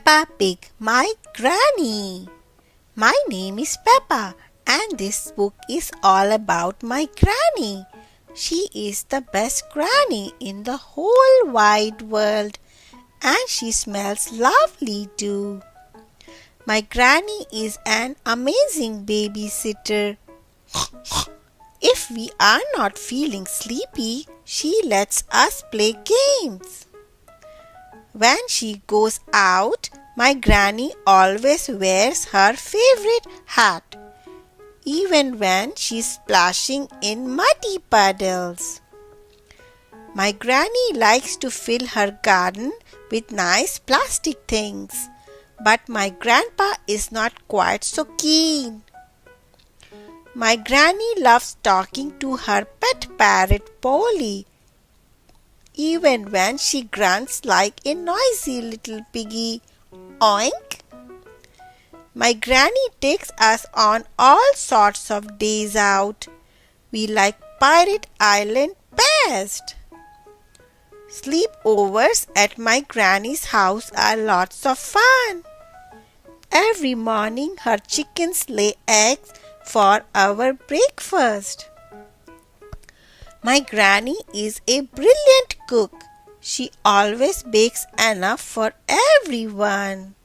Peppa Pig, my granny. My name is Peppa, and this book is all about my granny. She is the best granny in the whole wide world, and she smells lovely too. My granny is an amazing babysitter. If we are not feeling sleepy, she lets us play games. When she goes out, my granny always wears her favorite hat, even when she's splashing in muddy puddles. My granny likes to fill her garden with nice plastic things, but my grandpa is not quite so keen. My granny loves talking to her pet parrot Polly, even when she grunts like a noisy little piggy. Oink! My granny takes us on all sorts of days out. We like Pirate Island best. Sleepovers at my granny's house are lots of fun. Every morning her chickens lay eggs for our breakfast. My granny is a brilliant cook. She always bakes enough for everyone.